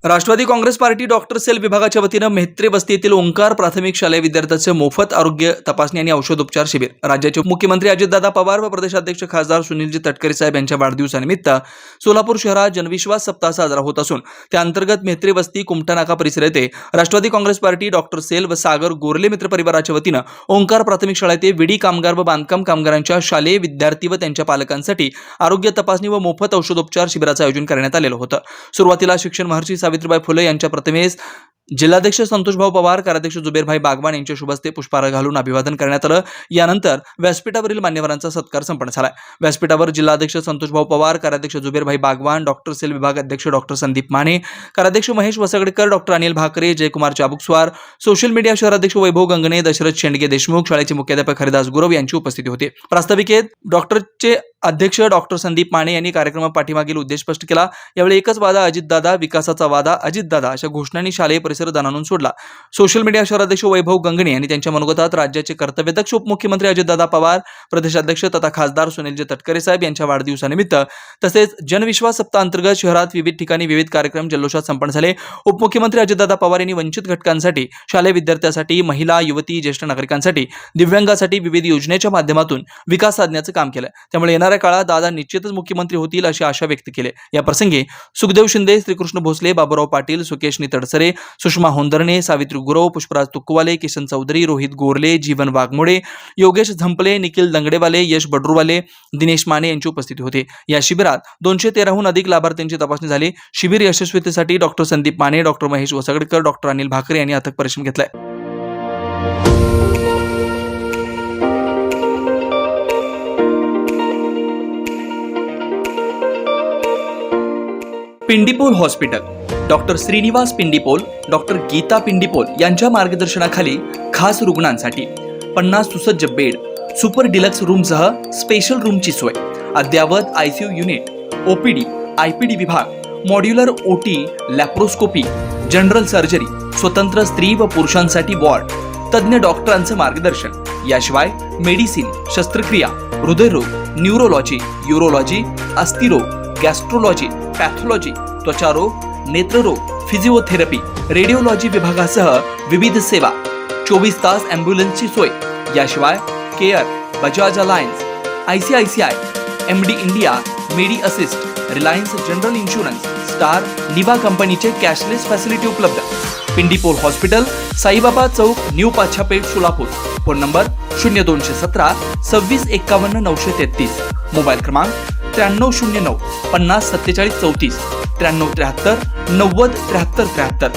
Rashtrawadi Congress party doctor cell विभागाच्या वतीनं मेहत्रे बस्ती येथील ओंकार प्राथमिक शालेय विद्यार्थ्यांचे मोफत आरोग्य तपासणी आणि औषधोपचार शिबिर राज्याचे मुख्यमंत्री अजितदादा पवार व प्रदेशाध्यक्ष खासदार सुनीलजी तटकरे साहेब यांच्या वाढदिवसानिमित्त सोलापूर शहरात जनविश्वास सप्ताह साजरा होत असून त्या अंतर्गत मेहत्रे बस्ती कुमटा नाका परिसर येथे Rashtrawadi Congress party doctor cell व सागर गोरले मित्र परिवाराच्या वतीनं ओंकार प्राथमिक शाळा येथे विडी कामगार व बांधकाम कामगारांच्या शालेय विद्यार्थी व त्यांच्या पालकांसाठी आरोग्य तपासणी व मोफत औषधोपचार शिबिराचं आयोजन करण्यात आलेलं होतं। सुरुवातीला शिक्षण महर्षी सावित्रीबाई फुले यांच्या प्रतिमेस जिल्हाध्यक्ष संतोषभाऊ पवार, कार्याध्यक्ष जुबेरभाई बागवान यांच्या शुभ हस्ते पुष्पहार घालून अभिवादन करण्यात आलं। यानंतर व्यासपीठावरील मान्यवरांचा सत्कार संपन्न झाला। व्यासपीठावर जिल्हाध्यक्ष संतोषभाऊ पवार, कार्याध्यक्ष जुबेरभाई बागवान, डॉक्टर सेल विभाग अध्यक्ष डॉक्टर संदीप माने, कार्याध्यक्ष Mahesh Vasgadkar, doctor Anil Bhakare, Jaykumar Chabukswar, social media शहराध्यक्ष वैभव गंगणे, दशरथ शेंडगे देशमुख, शाळेचे मुख्याध्यापक हरिदास गुरव यांची उपस्थिती होती। प्रास्ताविकेत डॉक्टरचे अध्यक्ष डॉक्टर संदीप माने यांनी कार्यक्रमात पाठीमागील उद्देश स्पष्ट केला। यावेळी एकच वादा अजितदादा, विकासाचा वादा अजितदादा अशा घोषणांनी शालेय परिसर दानावून सोडला। सोशल मीडिया शहराध्यक्ष वैभव गंगणे यांनी त्यांच्या मनोगतात राज्याचे कर्तव्यदक्ष उपमुख्यमंत्री अजितदादा पवार, प्रदेशाध्यक्ष तथा खासदार सुनीलजी तटकरे साहेब यांच्या वाढदिवसानिमित्त तसेच जनविश्वास सप्ताह अंतर्गत शहरात विविध ठिकाणी विविध कार्यक्रम जल्लोषात संपन्न झाले। उपमुख्यमंत्री अजितदादा पवार यांनी वंचित घटकांसाठी, शालेय विद्यार्थ्यांसाठी, महिला, युवती, ज्येष्ठ नागरिकांसाठी, दिव्यांगांसाठी विविध योजनेच्या माध्यमातून विकास साधण्याचं काम केलं। त्यामुळे येणाऱ्या काळात दादा निश्चितच मुख्यमंत्री होतील अशी आशा व्यक्त केली। या प्रसंगी सुखदेव शिंदे, श्रीकृष्ण भोसले, बाबूराव पाटील, सुकेश नितडसरे, सुषमा होंदरणे, सावित्री गुरव, पुष्पराज तुकवाले, किशन चौधरी, रोहित गोरले, जीवन वाघमोडे, योगेश झंपले, निखिल दंगडेवाले, यश बडरूवाले, दिनेश माने यांची उपस्थिती होती। या शिबिरात 213हून अधिक लाभार्थ्यांची तपासणी झाली। शिबिर यशस्वीतेसाठी doctor Sandeep Mane, doctor Mahesh Vasgadkar, doctor Anil Bhakare यांनी अथक परिश्रम घेतलाय। Pindipol hospital, doctor Shrinivas Pindipol, doctor Geeta Pindipol यांच्या मार्गदर्शनाखाली खास रुग्णांसाठी 50 सुसज्ज बेड, सुपर डिलक्स रूमसह स्पेशल रूमची सोय, अद्ययावत आयसीयू युनिट, ओपीडी, आयपीडी विभाग, modular OT, laparoscopy, general surgery, स्वतंत्र स्त्री व पुरुषांसाठी वॉर्ड, तज्ञ डॉक्टरांचं मार्गदर्शन, याशिवाय मेडिसिन, शस्त्रक्रिया, हृदयरोग, न्यूरोलॉजी, यूरोलॉजी, अस्थिरोग, गॅस्ट्रोलॉजी, पॅथॉलॉजी, त्वचारोग, नेत्ररोग, फिजिओथेरपी, रेडिओलॉजी विभागासह विविध सेवा, 24 तास ॲम्ब्युलन्सची सोय, याशिवाय care, Bajaj Allianz, ICICI, MD India, Medi Assist, Reliance general insurance, Star, Niva कंपनीचे कॅशलेस फॅसिलिटी उपलब्ध। Pindipol hospital, Saibaba Chowk, New Pachhapeth, Solapur. Phone number 0217 26 51 933, mobile क्रमांक 9309 50 47 34, 9373 90 73 73।